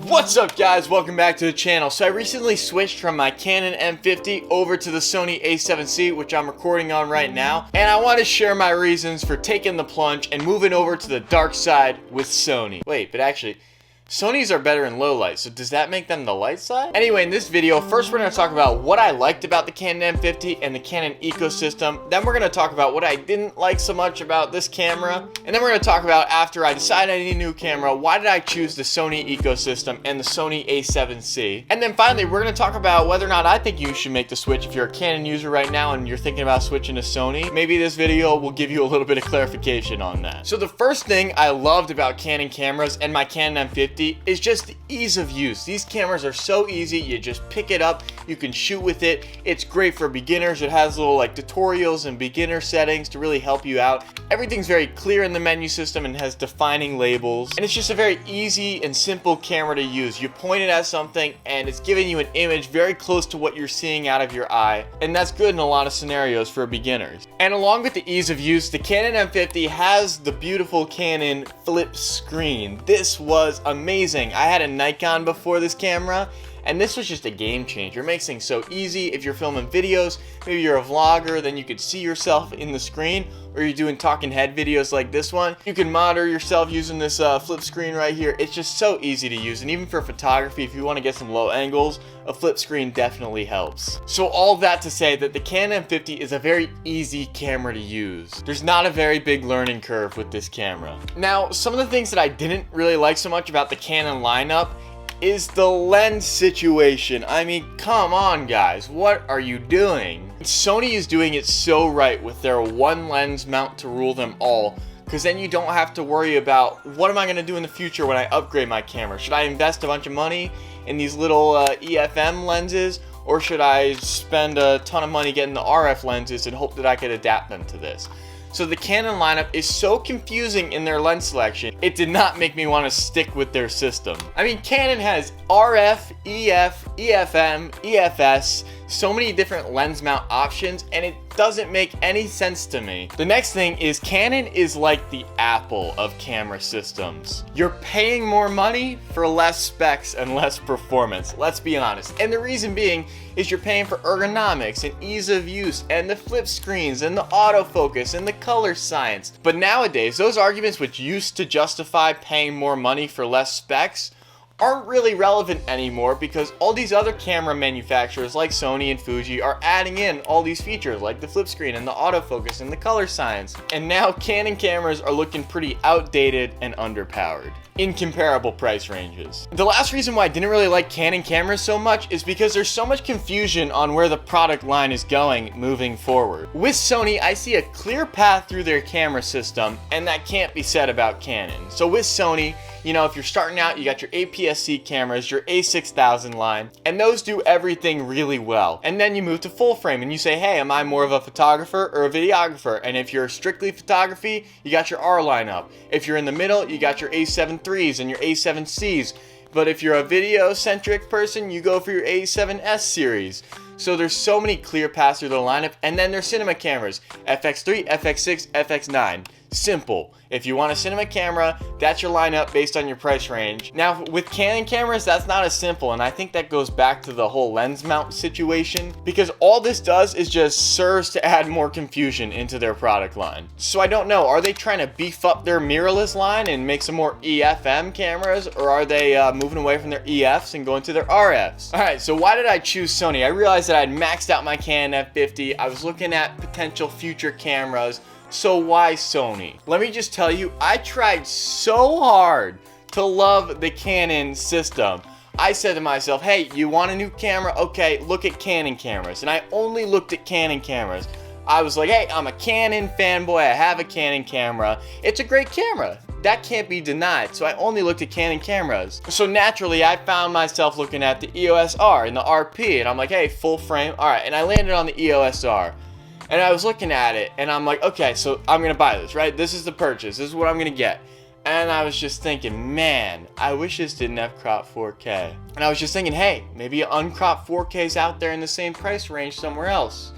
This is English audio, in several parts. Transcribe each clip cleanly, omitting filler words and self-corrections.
What's up guys, welcome back to the channel. So I recently switched from my Canon M50 over to the Sony A7C, which I'm recording on right now, and I want to share my reasons for taking the plunge and moving over to the dark side with Sony. Wait, but actually, Sonys are better in low light, so does that make them the light side? Anyway, in this video, first we're going to talk about what I liked about the Canon M50 and the Canon ecosystem. Then we're going to talk about what I didn't like so much about this camera. And then we're going to talk about, after I decided I need a new camera, why did I choose the Sony ecosystem and the Sony A7C. And then finally, we're going to talk about whether or not I think you should make the switch if you're a Canon user right now and you're thinking about switching to Sony. Maybe this video will give you a little bit of clarification on that. So the first thing I loved about Canon cameras and my Canon M50 is just the ease of use. These cameras are so easy. You just pick it up, you can shoot with it. It's great for beginners. It has little like tutorials and beginner settings to really help you out. Everything's very clear in the menu system and has defining labels. And it's just a very easy and simple camera to use. You point it at something and it's giving you an image very close to what you're seeing out of your eye. And that's good in a lot of scenarios for beginners. And along with the ease of use, the Canon M50 has the beautiful Canon flip screen. This was amazing. I had a Nikon before this camera, and this was just a game changer. It makes things so easy. If you're filming videos, maybe you're a vlogger, then you could see yourself in the screen, or you're doing talking head videos like this one. You can monitor yourself using this flip screen right here. It's just so easy to use, and even for photography, if you want to get some low angles, a flip screen definitely helps. So all that to say that the Canon M50 is a very easy camera to use. There's not a very big learning curve with this camera. Now, some of the things that I didn't really like so much about the Canon lineup is the lens situation. I mean, come on guys, what are you doing? Sony is doing it so right with their one lens mount to rule them all, because then you don't have to worry about what am I going to do in the future when I upgrade my camera. Should I invest a bunch of money in these little EFM lenses, or should I spend a ton of money getting the RF lenses and hope that I could adapt them to this? So the Canon lineup is so confusing in their lens selection, it did not make me want to stick with their system. I mean, Canon has RF, EF, EFM, EFS, so many different lens mount options, and it doesn't make any sense to me. The next thing is Canon is like the Apple of camera systems. You're paying more money for less specs and less performance, let's be honest. And the reason being is you're paying for ergonomics and ease of use and the flip screens and the autofocus and the color science. But nowadays, those arguments which used to justify paying more money for less specs aren't really relevant anymore, because all these other camera manufacturers like Sony and Fuji are adding in all these features like the flip screen and the autofocus and the color science. And now Canon cameras are looking pretty outdated and underpowered in comparable price ranges. The last reason why I didn't really like Canon cameras so much is because there's so much confusion on where the product line is going moving forward. With Sony, I see a clear path through their camera system, and that can't be said about Canon. So with Sony, you know, if you're starting out, you got your APS-C cameras, your A6000 line, and those do everything really well. And then you move to full frame and you say, hey, am I more of a photographer or a videographer? And if you're strictly photography, you got your R lineup. If you're in the middle, you got your A7 IIIs and your A7Cs. But if you're a video-centric person, you go for your A7S series. So there's so many clear paths through the lineup. And then there's cinema cameras, FX3, FX6, FX9. Simple. If you want a cinema camera, that's your lineup based on your price range. Now with Canon cameras, that's not as simple, and I think that goes back to the whole lens mount situation, because all this does is just serves to add more confusion into their product line. So I don't know, are they trying to beef up their mirrorless line and make some more EFM cameras, or are they moving away from their EFs and going to their RFs? Alright, so why did I choose Sony? I realized that I'd maxed out my Canon F50. I was looking at potential future cameras. So why Sony? Let me just tell you, I tried so hard to love the Canon system. I said to myself, hey, you want a new camera? Okay, look at Canon cameras. And I only looked at Canon cameras. I was like, hey, I'm a Canon fanboy. I have a Canon camera. It's a great camera. That can't be denied. So I only looked at Canon cameras. So naturally, I found myself looking at the EOS R and the RP. And I'm like, hey, full frame. All right, and I landed on the EOS R. And I was looking at it, and I'm like, okay, so I'm going to buy this, right? This is the purchase. This is what I'm going to get. And I was just thinking, man, I wish this didn't have crop 4K. And I was just thinking, hey, maybe uncropped 4K's out there in the same price range somewhere else.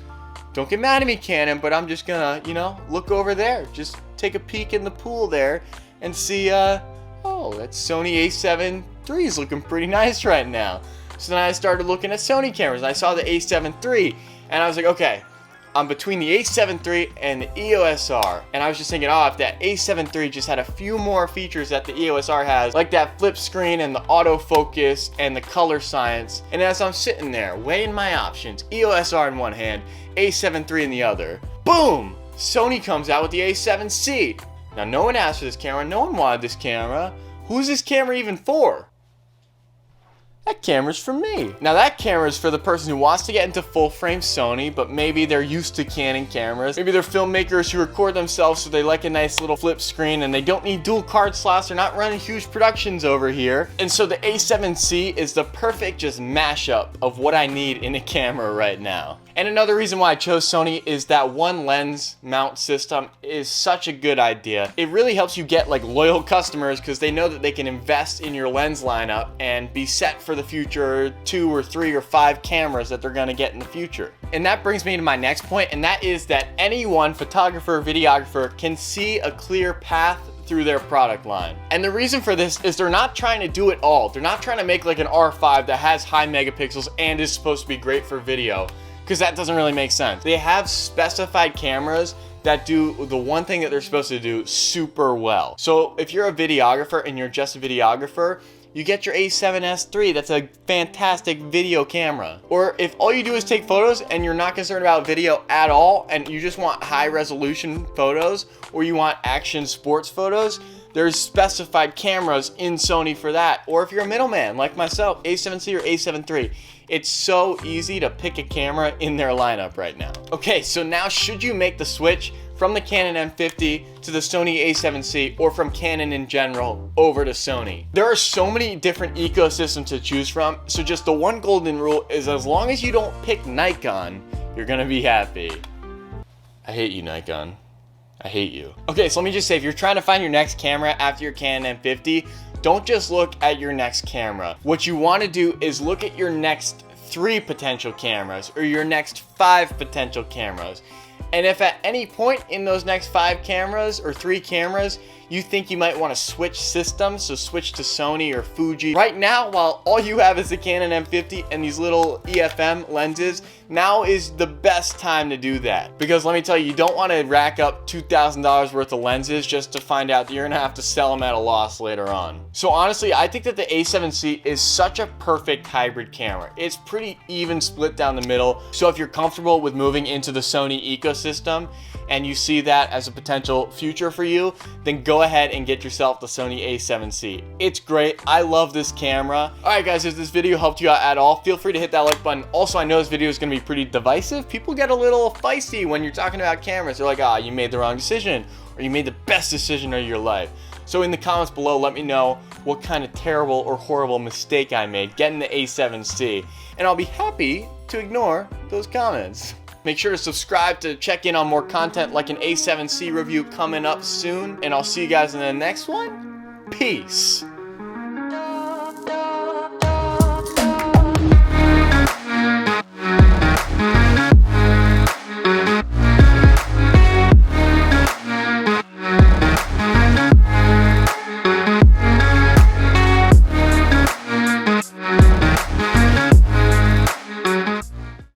Don't get mad at me, Canon, but I'm just going to, you know, look over there. Just take a peek in the pool there and see, oh, that's Sony A7 III is looking pretty nice right now. So then I started looking at Sony cameras, and I saw the A7 III, and I was like, okay, I'm between the A7 III and the EOS R, and I was just thinking, oh, if that A7 III just had a few more features that the EOS R has, like that flip screen and the autofocus and the color science. And as I'm sitting there weighing my options, EOS R in one hand, A7 III in the other, boom! Sony comes out with the A7C. Now, no one asked for this camera, no one wanted this camera. Who's this camera even for? That camera's for me. Now that camera is for the person who wants to get into full frame Sony, but maybe they're used to Canon cameras. Maybe they're filmmakers who record themselves so they like a nice little flip screen and they don't need dual card slots. They're not running huge productions over here. And so the A7C is the perfect just mashup of what I need in a camera right now. And another reason why I chose Sony is that one lens mount system is such a good idea. It really helps you get like loyal customers because they know that they can invest in your lens lineup and be set for the future 2 or 3 or 5 cameras that they're gonna get in the future. And that brings me to my next point, and that is that anyone, photographer, videographer, can see a clear path through their product line. And the reason for this is they're not trying to do it all. They're not trying to make like an R5 that has high megapixels and is supposed to be great for video, because that doesn't really make sense. They have specified cameras that do the one thing that they're supposed to do super well. So if you're a videographer and you're just a videographer, you get your A7S III. That's a fantastic video camera. Or if all you do is take photos and you're not concerned about video at all and you just want high resolution photos, or you want action sports photos, there's specified cameras in Sony for that. Or if you're a middleman like myself, A7C or A7 III. It's so easy to pick a camera in their lineup right now. Okay, so now should you make the switch from the Canon M50 to the Sony A7C, or from Canon in general over to Sony? There are so many different ecosystems to choose from, so just the one golden rule is as long as you don't pick Nikon, you're gonna be happy. I hate you, Nikon. I hate you. Okay, so let me just say, if you're trying to find your next camera after your Canon M50, don't just look at your next camera. What you want to do is look at your next 3 potential cameras or your next 5 potential cameras. And if at any point in those next 5 cameras or 3 cameras you think you might want to switch systems, so switch to Sony or Fuji. Right now, while all you have is the Canon M50 and these little EFM lenses, now is the best time to do that. Because let me tell you, you don't want to rack up $2,000 worth of lenses just to find out that you're gonna have to sell them at a loss later on. So honestly, I think that the A7C is such a perfect hybrid camera. It's pretty even split down the middle. So if you're comfortable with moving into the Sony ecosystem and you see that as a potential future for you, then go ahead and get yourself the Sony A7C. It's great. I love this camera. All right, guys, if this video helped you out at all, feel free to hit that like button. Also, I know this video is gonna be pretty divisive. People get a little feisty when you're talking about cameras. They're like, ah, you made the wrong decision, or you made the best decision of your life. So in the comments below, let me know what kind of terrible or horrible mistake I made getting the A7C, and I'll be happy to ignore those comments. Make sure to subscribe to check in on more content like an A7C review coming up soon, and I'll see you guys in the next one. Peace.